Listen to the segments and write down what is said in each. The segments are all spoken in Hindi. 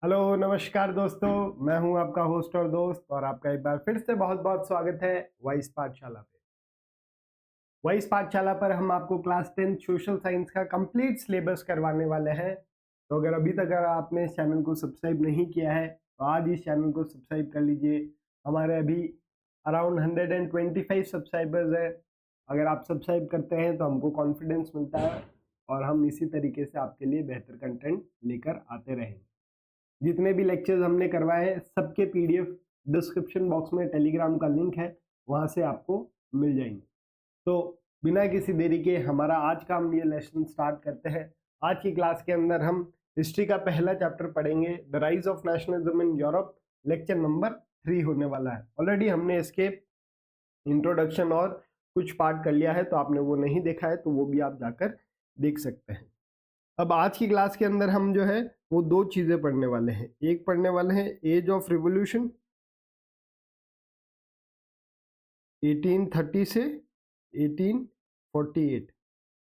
हेलो नमस्कार दोस्तों, मैं हूं आपका होस्ट और दोस्त और आपका एक बार फिर से बहुत बहुत स्वागत है वाइस पाठशाला पे। वाइस पाठशाला पर हम आपको क्लास 10 सोशल साइंस का कंप्लीट सिलेबस करवाने वाले हैं। तो अगर अभी तक अगर आपने इस चैनल को सब्सक्राइब नहीं किया है तो आज इस चैनल को सब्सक्राइब कर लीजिए। हमारे अभी अराउंड 125 सब्सक्राइबर्स है। अगर आप सब्सक्राइब करते हैं तो हमको कॉन्फिडेंस मिलता है और हम इसी तरीके से आपके लिए बेहतर कंटेंट लेकर आते रहेंगे। जितने भी लेक्चर्स हमने करवाए हैं सबके पीडीएफ डिस्क्रिप्शन बॉक्स में टेलीग्राम का लिंक है, वहां से आपको मिल जाएंगे। तो बिना किसी देरी के हमारा आज का हम ये लेसन स्टार्ट करते हैं। आज की क्लास के अंदर हम हिस्ट्री का पहला चैप्टर पढ़ेंगे, the rise of nationalism in Europe. Lecture number 3 होने वाला है। ऑलरेडी हमने इसके इंट्रोडक्शन और कुछ पार्ट कर लिया है, तो आपने वो नहीं देखा है तो वो भी आप जाकर देख सकते हैं। अब आज की क्लास के अंदर हम जो है वो दो चीजें पढ़ने वाले हैं। एक पढ़ने वाले हैं एज ऑफ रिवॉल्यूशन 1830 से 1848।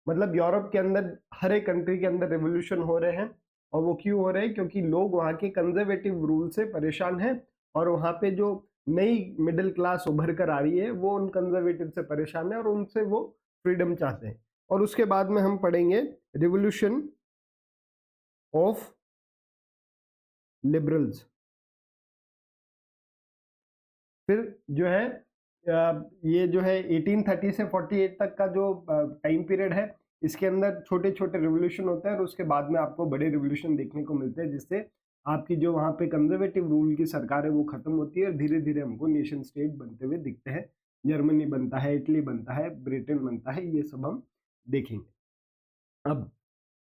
मतलब यूरोप के अंदर हर एक कंट्री के अंदर रिवॉल्यूशन हो रहे हैं। और वो क्यों हो रहे हैं? क्योंकि लोग वहाँ के कंजर्वेटिव रूल से परेशान हैं और वहाँ पे जो नई मिडिल क्लास उभर कर आ रही है वो उन कंजर्वेटिव से परेशान है और उनसे वो फ्रीडम चाहते हैं। और उसके बाद में हम पढ़ेंगे रिवॉल्यूशन ऑफ लिबरल्स। फिर जो है ये जो है 1830 से 48 तक का जो टाइम पीरियड है, इसके अंदर छोटे छोटे रिवोल्यूशन होते हैं और उसके बाद में आपको बड़े रिवोल्यूशन देखने को मिलते हैं, जिससे आपकी जो वहाँ पे कंजर्वेटिव रूल की सरकार है वो खत्म होती है और धीरे धीरे हमको नेशन स्टेट बनते हुए दिखते हैं। जर्मनी बनता है, इटली बनता है, ब्रिटेन बनता है, ये सब हम देखेंगे। अब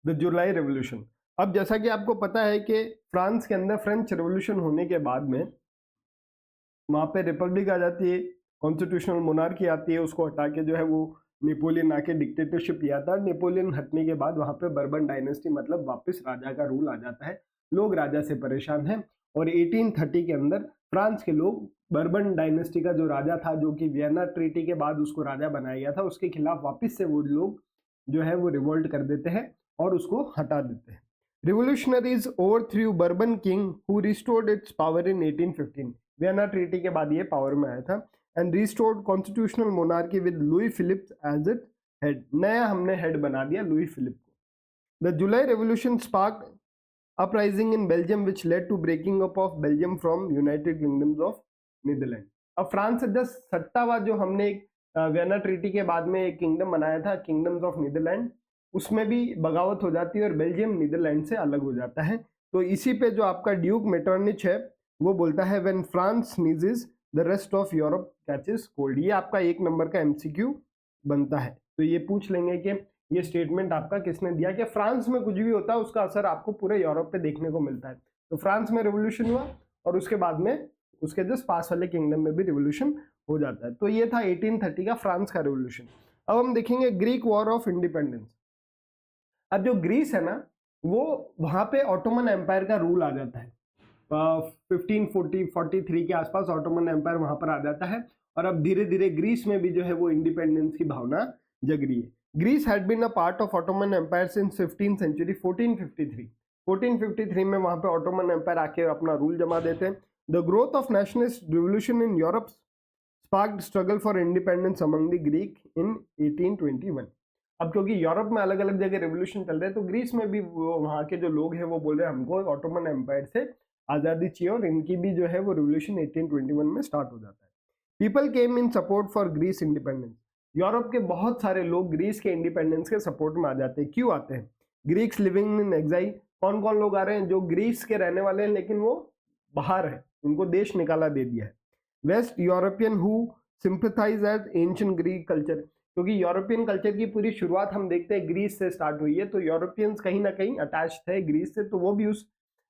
द जुलाई रेवोल्यूशन। अब जैसा कि आपको पता है कि फ्रांस के अंदर फ्रेंच रेवोल्यूशन होने के बाद में वहाँ पे रिपब्लिक आ जाती है, कॉन्स्टिट्यूशनल मोनार्की आती है, उसको हटा के जो है वो नेपोलियन आके डिक्टेटरशिप लिया था। नेपोलियन हटने के बाद वहाँ पे बर्बन डायनेस्टी मतलब वापस राजा का रूल आ जाता है। लोग राजा से परेशान हैं और 1830 के अंदर फ्रांस के लोग बर्बन डायनेस्टी का जो राजा था, जो कि वियना ट्रीटी के बाद उसको राजा बनाया गया था, उसके खिलाफ वापस से वो लोग जो है वो रिवोल्ट कर देते हैं और उसको हटा देते हैं। Revolutionaries overthrew Bourbon king who restored its power in 1815। Vienna treaty के बाद ये पावर में आया था। And restored constitutional monarchy with Louis Philips as its head. नया हमने हेड बना दिया लुई फिलिप को। The July revolution sparked uprising in Belgium which led to breaking up of Belgium from United Kingdoms of Netherlands. अब फ्रांस से जस्ट सट्टावा जो हमने वियना ट्रीटी के बाद में एक किंगडम बनाया था, किंगडम्स ऑफ नीदरलैंड, उसमें भी बगावत हो जाती है और बेल्जियम नीदरलैंड से अलग हो जाता है। तो इसी पे जो आपका ड्यूक मेटर्निच है वो बोलता है when France sneezes the rest of Europe catches cold. ये आपका एक नंबर का एमसीक्यू बनता है। तो ये पूछ लेंगे कि ये स्टेटमेंट आपका किसने दिया कि फ्रांस में कुछ भी होता है उसका असर आपको पूरे यूरोप पे देखने को मिलता है। तो फ्रांस में रिवोल्यूशन हुआ और उसके बाद में उसके जस्ट पास वाले किंगडम में भी रिवोल्यूशन हो जाता है। तो ये था 1830 का फ्रांस का रिवोल्यूशन। अब हम देखेंगे ग्रीक वॉर ऑफ इंडिपेंडेंस। अब जो ग्रीस है ना, वो वहां पे ऑटोमन एम्पायर का रूल आ जाता है। 1543 के आसपास ऑटोमन एम्पायर वहां पर आ जाता है और अब धीरे धीरे ग्रीस में भी जो है वो इंडिपेंडेंस की भावना जग रही है। Greece had been a part of Ottoman empire since 15th century. 1453 में वहां पे ऑटोमन एम्पायर आके अपना रूल जमा देते हैं। The growth of nationalist revolution in Europe sparked struggle for independence among the Greek in 1821। अब क्योंकि यूरोप में अलग अलग जगह रेवोल्यूशन चल रहे हैं तो ग्रीस में भी वहाँ के जो लोग हैं वो बोल रहे हैं हमको ऑटोमन एम्पायर से आज़ादी चाहिए और इनकी भी जो है वो रिवोल्यूशन 1821 में स्टार्ट हो जाता है। People came in support for Greece independence. Europe के बहुत सारे लोग ग्रीस के इंडिपेंडेंस के सपोर्ट में आ जाते हैं। क्यों आते हैं? Greeks living in exile. कौन कौन लोग आ रहे हैं? जो ग्रीस के रहने वाले हैं लेकिन वो बाहर है, उनको देश निकाला दे दिया है। West European who sympathize as ancient Greek culture. क्योंकि यूरोपियन कल्चर की पूरी शुरुआत हम देखते हैं ग्रीस से स्टार्ट हुई है, तो यूरोपियंस कहीं ना कहीं अटैच थे ग्रीस से, तो वो भी उस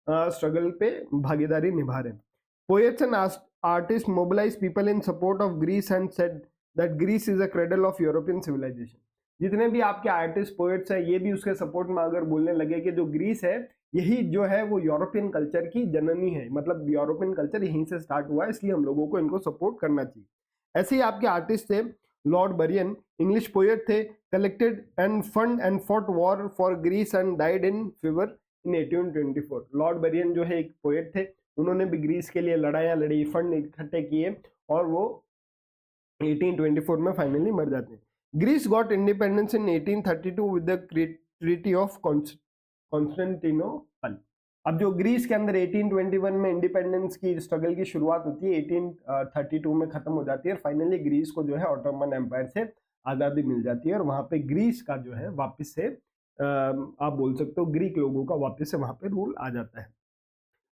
स्ट्रगल पे भागीदारी निभा रहे हैं। Poets and artist mobilize people in support of Greece and said that Greece is a cradle of European civilization. जितने भी आपके आर्टिस्ट पोएट्स हैं ये भी उसके सपोर्ट में अगर बोलने लगे कि जो ग्रीस है यही जो है वो यूरोपियन कल्चर की जननी है, मतलब यूरोपियन कल्चर यहीं से स्टार्ट हुआ है, इसलिए हम लोगों को इनको सपोर्ट करना चाहिए। ऐसे ही आपके आर्टिस्ट थे लॉर्ड बरियन, इंग्लिश पोएट थे, collected and fund and fought war for Greece and died in fever in 1824। Lord Byron जो है एक पोएट थे, उन्होंने भी ग्रीस के लिए लड़ाइयाँ लड़ी, फंड इकट्ठे किए और वो 1824 में फाइनली मर जाते हैं। Greece got independence in 1832 with the treaty of Constantinople. अब जो ग्रीस के अंदर 1821 में इंडिपेंडेंस की स्ट्रगल की शुरुआत होती है, 1832 में खत्म हो जाती है और फाइनली ग्रीस को जो है ऑटोमन एम्पायर से आज़ादी मिल जाती है और वहां पे ग्रीस का जो है वापस से आप बोल सकते हो ग्रीक लोगों का वापस से वहां पे रूल आ जाता है।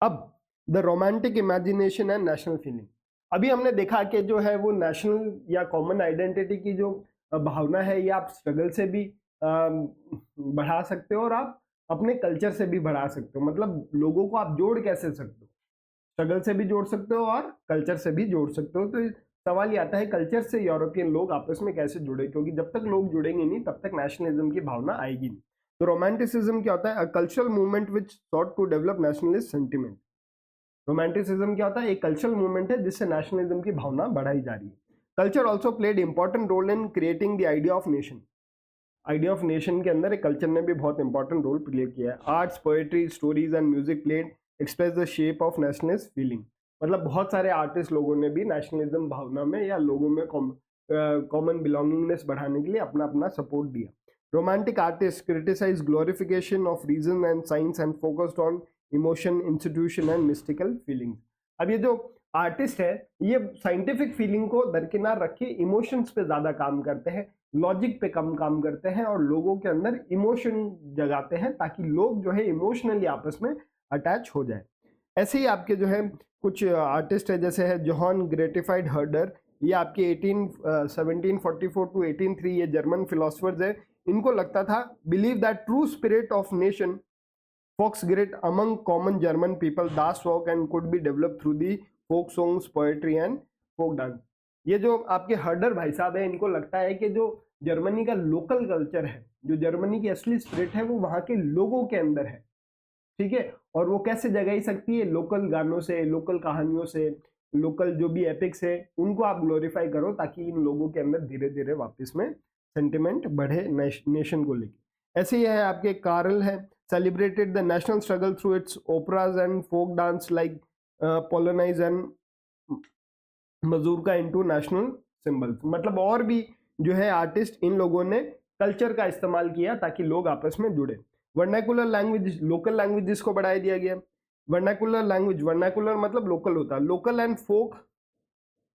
अब the romantic imagination and national feeling. अभी हमने देखा कि जो है वो नेशनल या कॉमन आइडेंटिटी की जो भावना है ये आप स्ट्रगल से भी बढ़ा सकते हो और आप अपने कल्चर से भी बढ़ा सकते हो। मतलब लोगों को आप जोड़ कैसे सकते हो, स्ट्रगल से भी जोड़ सकते हो और कल्चर से भी जोड़ सकते हो। तो सवाल ये आता है कल्चर से यूरोपियन लोग आपस में कैसे जुड़े, क्योंकि जब तक लोग जुड़ेंगे नहीं तब तक नेशनलिज्म की भावना आएगी नहीं। तो रोमांटिसिज्म क्या होता है? A cultural movement which sought to develop nationalist sentiment. Romanticism क्या होता है? एक कल्चरल मूवमेंट है जिससे नेशनलिज्म की भावना बढ़ाई जा रही है। Culture also played important role in creating the idea of nation. Idea of nation के अंदर एक कल्चर ने भी बहुत इंपॉर्टेंट रोल प्ले किया है। Arts, poetry, stories and music played express the shape of nationalist feeling. मतलब बहुत सारे आर्टिस्ट लोगों ने भी नेशनलिज्म भावना में या लोगों में कॉमन बिलोंगिंगनेस बढ़ाने के लिए अपना अपना सपोर्ट दिया। Romantic artist criticize glorification of reason and science and focused on emotion, institution and mystical feelings. अब ये जो आर्टिस्ट है ये साइंटिफिक फीलिंग को दरकिनार रख के इमोशंस पे ज्यादा काम करते हैं, लॉजिक पे कम काम करते हैं और लोगों के अंदर इमोशन जगाते हैं ताकि लोग जो है इमोशनली आपस में अटैच हो जाए। ऐसे ही आपके जो है कुछ आर्टिस्ट है, जैसे है जॉन ग्रेटिफाइड हर्डर, ये आपके 1744 टू 1803 ये जर्मन फिलोसफर्स है। इनको लगता था believe that true spirit of nation folks great among common German people das volk and could be develop through the folk songs, poetry and folk dance. ये जो आपके हर्डर भाई साहब है इनको लगता है कि जो जर्मनी का लोकल कल्चर है, जो जर्मनी की असली स्पिरिट है वो वहां के लोगों के अंदर है, ठीक है। और वो कैसे जगाई सकती है? लोकल गानों से, लोकल कहानियों से, लोकल जो भी एपिक्स है उनको आप ग्लोरीफाई करो ताकि इन लोगों के अंदर धीरे धीरे वापस में सेंटिमेंट बढ़े नेशन को लेके। ऐसे ही है आपके कार्ल है, celebrated the national struggle through its operas and folk dance like polonaise and mazurka into national symbols. मतलब और भी जो है आर्टिस्ट इन लोगों ने कल्चर का इस्तेमाल किया ताकि लोग आपस में जुड़े। वर्नाकुलर लैंग्वेज, लोकल लैंग्वेजेस को बढ़ाया दिया गया। वर्नाकुलर लैंग्वेज, वर्नाकुलर मतलब लोकल होता है। Local and folk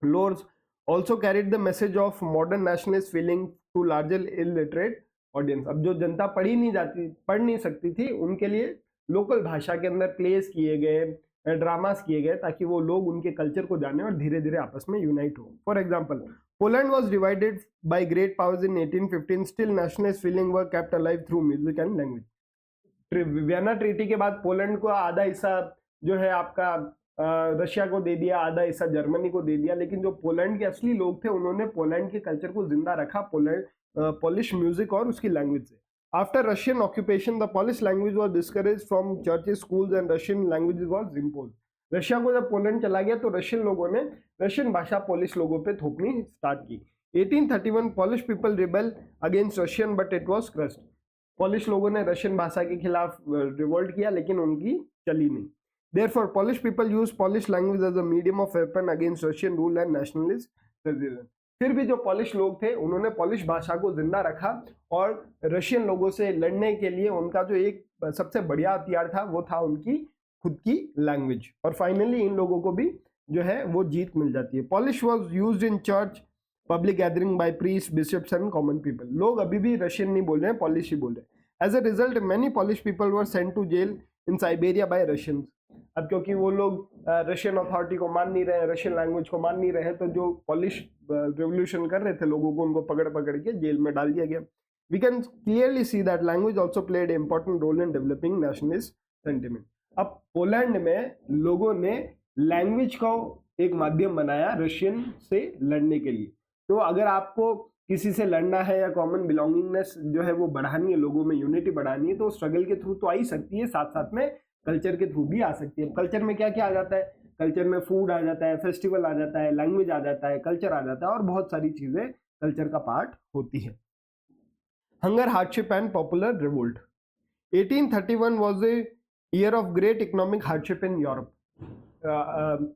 lores also carried the message of modern nationalist feeling to larger illiterate audience. अब जो जनता पढ़ नहीं सकती थी उनके लिए लोकल भाषा के अंदर प्लेस किए गए, ड्रामास किए गए ताकि वो लोग उनके कल्चर को जाने और धीरे धीरे आपस में यूनाइट हो। For example, Poland was divided by great powers in 1815, still nationalist feeling were kept alive through music and language. Vienna treaty के बाद पोलैंड को आधा हिस्सा जो है आपका रशिया को दे दिया, आधा हिस्सा जर्मनी को दे दिया, लेकिन जो पोलैंड के असली लोग थे उन्होंने पोलैंड के कल्चर को जिंदा रखा पोलिश म्यूजिक और उसकी लैंग्वेज से। After Russian occupation the Polish language was discourage from churches, schools and Russian languages was impose. Russia को जब पोलैंड चला गया तो रशियन लोगों ने रशियन भाषा पोलिश लोगों पे थोपनी स्टार्ट की। 1831 Polish people rebel against Russian but it was crossed. Polish लोगों ने रशियन भाषा के खिलाफ रिवोल्ट किया लेकिन उनकी चली नहीं। Therefore, Polish people use Polish language as a medium of weapon against Russian rule and nationalist resistance. फिर भी जो पॉलिश लोग थे उन्होंने पॉलिश भाषा को जिंदा रखा और रशियन लोगों से लड़ने के लिए उनका जो एक सबसे बढ़िया हथियार था वो था उनकी खुद की लैंग्वेज। और फाइनली इन लोगों को भी जो है वो जीत मिल जाती है। Polish was used in church, public gathering by priest, bishops and common people. लोग अभी भी रशियन नहीं बोल रहे हैं, पॉलिश ही बोल रहे हैं। As a result many Polish people were sent to jail in Siberia by Russians. अब क्योंकि वो लोग रशियन अथॉरिटी को मान नहीं रहे, रशियन लैंग्वेज को मान नहीं रहे, तो जो पॉलिश रेवोल्यूशन कर रहे थे लोगों को उनको पकड़ पकड़ के जेल में डाल दिया गया। We can clearly see that language also played important role in developing nationalist sentiment. अब पोलैंड में लोगों ने लैंग्वेज को एक माध्यम बनाया रशियन से लड़ने के लिए। तो अगर आपको किसी से लड़ना है या कॉमन बिलोंगिंगनेस जो है वो बढ़ानी है, लोगों में यूनिटी बढ़ानी है, तो स्ट्रगल के थ्रू तो आ ही सकती है, साथ साथ में कल्चर के थ्रू भी आ सकती है। कल्चर में क्या क्या आ जाता है? कल्चर में फूड आ जाता है, फेस्टिवल आ जाता है, लैंग्वेज आ जाता है, कल्चर आ जाता है और बहुत सारी चीजें कल्चर का पार्ट होती है। Hunger, hardship and popular revolt. 1831 was a year of great economic hardship in Europe.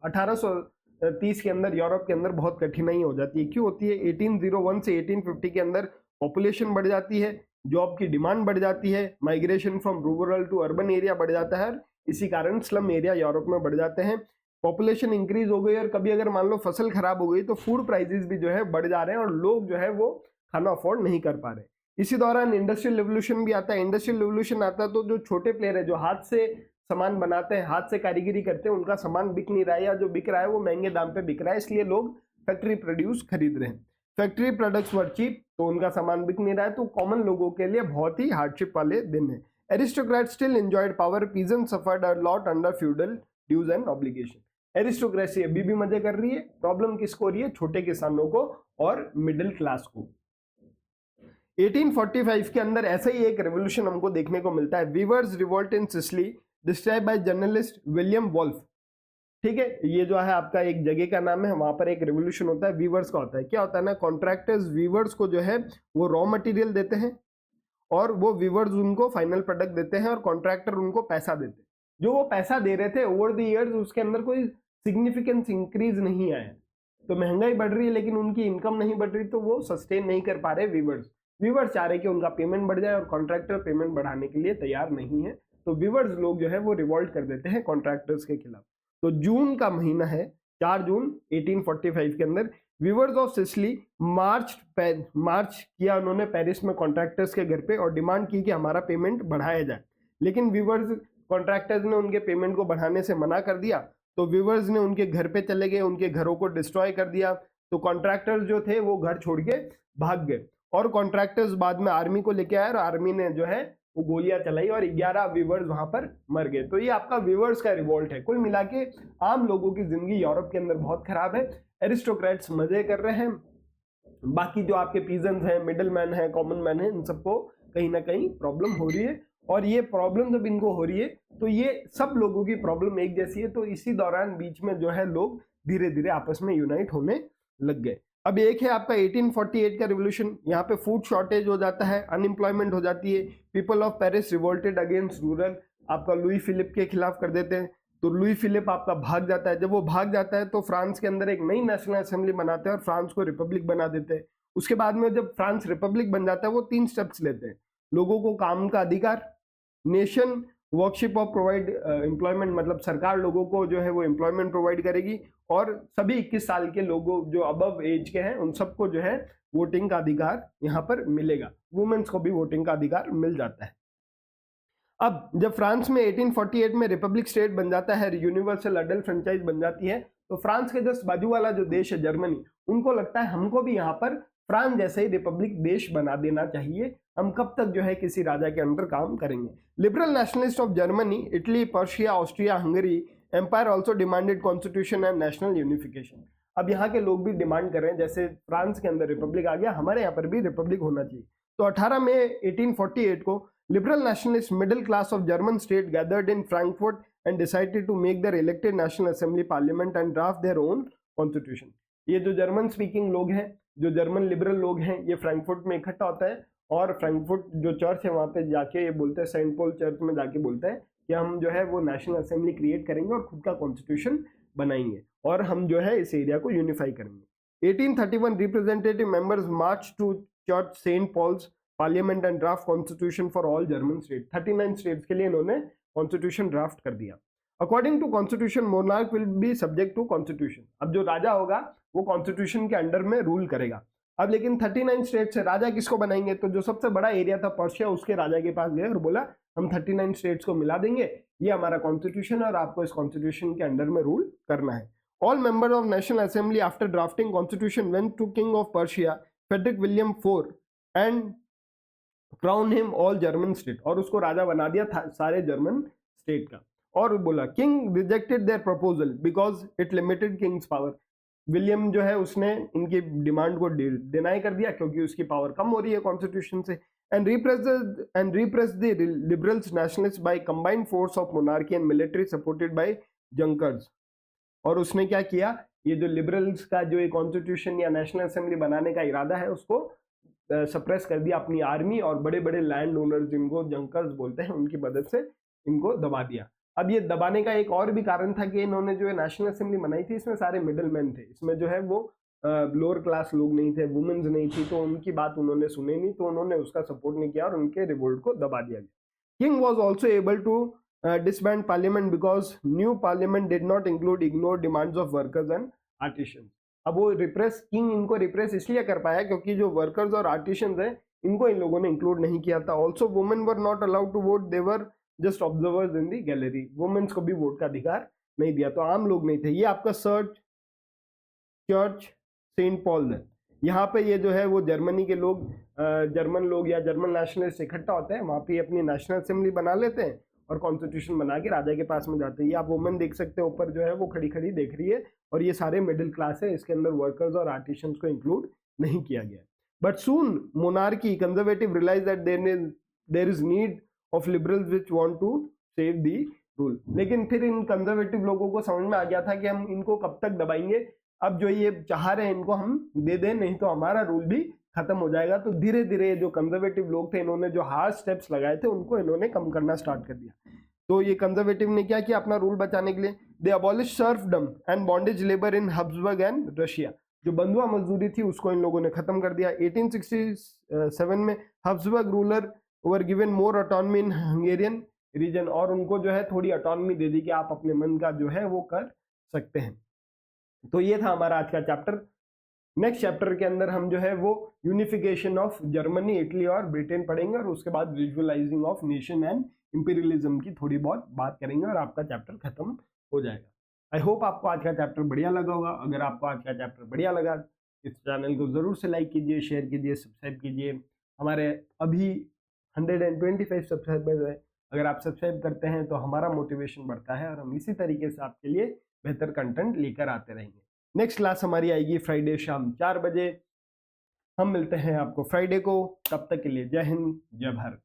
1830 के अंदर यूरोप के अंदर बहुत कठिनाई हो जाती है। क्यों होती है? 1801 से 1850 के अंदर पॉपुलेशन बढ़ जाती है, जॉब की डिमांड बढ़ जाती है, migration from rural to urban area बढ़ जाता है, इसी कारण स्लम एरिया यूरोप में बढ़ जाते हैं। पॉपुलेशन इंक्रीज हो गई और कभी अगर मान लो फसल खराब हो गई तो फूड प्राइसेस भी जो है बढ़ जा रहे हैं और लोग जो है वो खाना अफोर्ड नहीं कर पा रहे। इसी दौरान इंडस्ट्रियल रिवोल्यूशन भी आता है। इंडस्ट्रियल रिवोल्यूशन आता है तो जो छोटे प्लेयर है, जो हाथ से सामान बनाते हैं, हाथ से कारीगरी करते हैं, उनका सामान बिक नहीं रहा है या जो बिक रहा है वो महंगे दाम पे बिक रहा है, इसलिए लोग फैक्ट्री प्रोड्यूस खरीद रहे हैं। फैक्ट्री प्रोडक्ट्स वर चीप, तो उनका सामान बिक नहीं रहा है, तो कॉमन लोगों के लिए बहुत ही हार्डशिप वाले दिन है। Aristocrat still enjoyed power, peasant suffered a lot under feudal dues and obligation. Aristocracy अभी भी मजे कर रही है, प्रॉब्लम किसको हो रही है? छोटे किसानों को और मिडिल क्लास को। 1845 के अंदर ऐसा ही एक रेवोल्यूशन हमको देखने को मिलता है, weavers revolt in Sicily, describe by journalist William Wolf. ठीक है, ये जो है आपका एक जगह का नाम है, वहां पर एक रेवोल्यूशन होता है, वीवर्स का होता है। क्या होता है ना, कॉन्ट्रैक्टर्स वीवर्स को जो है वो रॉ मटेरियल देते हैं और वो वीवर्स उनको फाइनल प्रोडक्ट देते हैं और कॉन्ट्रैक्टर उनको पैसा देते हैं। जो वो पैसा दे रहे थे ओवर द ईयर्स, उसके अंदर कोई सिग्निफिकेंस इंक्रीज नहीं आया, तो महंगाई बढ़ रही है लेकिन उनकी इनकम नहीं बढ़ रही, तो वो सस्टेन नहीं कर पा रहे। वीवर्स चाह रहे कि उनका पेमेंट बढ़ जाए और कॉन्ट्रैक्टर पेमेंट बढ़ाने के लिए तैयार नहीं है, तो वीवर्स लोग जो है वो रिवोल्ट कर देते हैं कॉन्ट्रैक्टर्स के खिलाफ। तो जून का महीना है, 4 जून 1845 के अंदर वीवर्स ऑफ सिसिली मार्च किया उन्होंने पेरिस में कॉन्ट्रैक्टर्स के घर पे और डिमांड की कि हमारा पेमेंट बढ़ाया जाए, लेकिन वीवर्स कॉन्ट्रैक्टर्स ने उनके पेमेंट को बढ़ाने से मना कर दिया। तो वीवर्स ने उनके घर पे चले गए, उनके घरों को डिस्ट्रॉय कर दिया। तो कॉन्ट्रैक्टर्स जो थे वो घर छोड़ के भाग गए और कॉन्ट्रैक्टर्स बाद में आर्मी को लेके आए और आर्मी ने जो है वो गोलियां चलाई और 11 वीवर्स वहां पर मर गए। तो ये आपका वीवर्स का रिवोल्ट है। कुल मिला के आम लोगों की जिंदगी यूरोप के अंदर बहुत खराब है। एरिस्टोक्रेट्स मजे कर रहे हैं, बाकी जो आपके पीजेंट्स हैं, मिडिल मैन है, कॉमन मैन है, इन सबको कहीं ना कहीं प्रॉब्लम हो रही है। और ये प्रॉब्लम जब इनको हो रही है तो ये सब लोगों की प्रॉब्लम एक जैसी है, तो इसी दौरान बीच में जो है लोग धीरे धीरे आपस में यूनाइट होने लग गए। अब एक है आपका 1848 का रिवोल्यूशन, यहाँ पे फूड शॉर्टेज हो जाता है, अनएम्प्लॉयमेंट हो जाती है, people of Paris revolted against rural, आपका लुई फिलिप के खिलाफ कर देते हैं। तो लुई फिलिप आपका भाग जाता है। जब वो भाग जाता है तो फ्रांस के अंदर एक नई नेशनल असेंबली बनाते हैं और फ्रांस को रिपब्लिक बना देते हैं। उसके बाद में जब फ्रांस रिपब्लिक बन जाता है वो 3 स्टेप्स लेते हैं। लोगों को काम का अधिकार, nation worship of provide employment, मतलब सरकार लोगों को जो है वो एम्प्लॉयमेंट प्रोवाइड करेगी और सभी 21 साल के लोगों जो अबव एज के हैं उन सबको जो है वोटिंग का अधिकार यहाँ पर मिलेगा। वुमेन्स को भी वोटिंग का अधिकार मिल जाता है। अब जब फ्रांस में 1848 में रिपब्लिक स्टेट बन जाता है, यूनिवर्सल अडल्ट फ्रेंचाइज बन जाती है, तो फ्रांस के जस्ट बाजू वाला जो देश है जर्मनी, उनको लगता है हमको भी यहाँ पर फ्रांस जैसे ही रिपब्लिक देश बना देना चाहिए, हम कब तक जो है किसी राजा के अंडर काम करेंगे। Liberal nationalist of Germany, Italy, Persia, Austria, Hungary empire also demanded constitution and national unification. अब यहाँ के लोग भी डिमांड कर रहे हैं, जैसे फ्रांस के अंदर रिपब्लिक आ गया, हमारे यहाँ पर भी रिपब्लिक होना चाहिए। तो 18 मई 1848 को liberal nationalist middle class of German state gathered in Frankfurt and decided to make their elected national assembly parliament and draft their own constitution। ये जो जर्मन स्पीकिंग लोग हैं, जो जर्मन लिबरल लोग हैं, ये फ्रैंकफर्ट में इकट्ठा होता है और फ्रैंकफर्ट जो चर्च है वहां पे जाके ये बोलते हैं, सेंट पॉल चर्च में जाके बोलते हैं कि हम जो है वो नेशनल असेंबली क्रिएट करेंगे और खुद का कॉन्स्टिट्यूशन बनाएंगे और हम जो है इस एरिया को यूनिफाई करेंगे। 1831 representative members march to church Saint Paul's parliament and draft constitution for all German state. 39 states के लिए इन्होंने कॉन्स्टिट्यूशन ड्राफ्ट कर दिया। According to constitution monarch will be subject to constitution. अब जो राजा होगा वो कॉन्स्टिट्यूशन के अंडर में रूल करेगा। अब लेकिन 39 स्टेट से राजा किसको बनाएंगे, तो जो सबसे बड़ा एरिया था पर्शिया, उसके राजा के पास गए और बोला हम 39 स्टेट्स को मिला देंगे, ये हमारा कॉन्स्टिट्यूशन और आपको इस कॉन्स्टिट्यूशन के अंडर में रूल करना है। All member of national assembly after drafting constitution went to king of Persia Frederick William IV and crown him all German state, और उसको राजा बना दिया था सारे जर्मन स्टेट का। और बोला king rejected their proposal because it limited king's power. William जो है उसने इनकी डिमांड को डिनाई कर दिया क्योंकि उसकी पावर कम हो रही है कॉन्स्टिट्यूशन से। And repress the liberals nationalist by combined force of monarchy and military supported by Junkers. और उसने क्या किया, ये जो लिबरल्स का जो ये कॉन्स्टिट्यूशन या नेशनल असेंबली बनाने का इरादा है उसको सप्रेस कर दिया अपनी आर्मी और बड़े बड़े लैंड ओनर्स जिनको जंकर्स बोलते हैं उनकी मदद से इनको दबा दिया। अब ये दबाने का एक और भी कारण था कि इन्होंने जो है नेशनल असेंबली बनाई थी, इसमें सारे मिडिल मैन थे, इसमें जो है वो लोअर क्लास लोग नहीं थे, वुमेन्स नहीं थी, तो उनकी बात उन्होंने सुनी नहीं, तो उन्होंने उसका सपोर्ट नहीं किया और उनके रिवोल्ट को दबा दिया गया। King was also able to disband parliament because new parliament did not include ignored demands of workers and artisans। अब वो रिप्रेस, किंग इनको रिप्रेस इसलिए कर पाया क्योंकि जो वर्कर्स और आर्टिशियंस हैं इनको इन लोगों ने इंक्लूड नहीं किया था। Also women were not allowed to vote, they were just observers in the gallery. Womens को भी वोट का अधिकार नहीं दिया, तो आम लोग नहीं थे। ये आपका चर्च सेंट पॉल है, यहाँ पे ये जो है वो जर्मनी के लोग, जर्मन लोग या जर्मन नेशनलिस्ट इकट्ठा होते हैं, वहाँ पे अपनी नेशनल असेंबली बना लेते हैं और कॉन्स्टिट्यूशन बना के राजा के पास में जाते हैं। ये आप वुमेन देख सकते हैं ऊपर जो है वो खड़ी खड़ी देख रही है, और ये सारे मिडिल क्लास है, इसके अंदर वर्कर्स और आर्टिशियंस को इंक्लूड नहीं किया गया। But soon monarchy conservative realize that there is need of liberals which want to save the rule. लेकिन फिर इन कंजर्वेटिव लोगों को समझ में आ गया था कि हम इनको कब तक दबाएंगे, अब जो ये चाह रहे हैं इनको हम दे दें, नहीं तो हमारा रूल भी खत्म हो जाएगा। तो धीरे धीरे जो कंजर्वेटिव लोग थे इन्होंने जो हार्ड स्टेप्स लगाए थे उनको इन्होंने कम करना स्टार्ट कर दिया। तो ये कंजर्वेटिव ने क्या किया अपना रूल बचाने के लिए, they abolish serfdom and bondage labour in Habsburg and Russia. जो बंधुआ मजदूरी थी उसको इन लोगों ने खत्म कर दिया। 1867 में Habsburg ruler were given more autonomy in Hungarian region, और उनको जो है थोड़ी ऑटोनमी दे दी कि आप अपने मन का जो है वो कर सकते हैं। तो ये था हमारा आज का चैप्टर। नेक्स्ट चैप्टर के अंदर हम जो है वो यूनिफिकेशन ऑफ जर्मनी, इटली और ब्रिटेन पढ़ेंगे, और उसके बाद visualising of nation and imperialism की थोड़ी बहुत बात करेंगे और आपका चैप्टर खत्म हो जाएगा। आई होप आपको आज का चैप्टर बढ़िया लगा होगा। अगर आपको आज का चैप्टर बढ़िया लगा इस चैनल को जरूर से लाइक कीजिए, शेयर कीजिए, सब्सक्राइब कीजिए। हमारे अभी 125 सब्सक्राइबर्स है, अगर आप सब्सक्राइब करते हैं तो हमारा मोटिवेशन बढ़ता है और हम इसी तरीके से आपके लिए बेहतर कंटेंट लेकर आते रहेंगे। नेक्स्ट क्लास हमारी आएगी फ्राइडे शाम 4 बजे। हम मिलते हैं आपको फ्राइडे को, तब तक के लिए जय हिंद, जय भारत।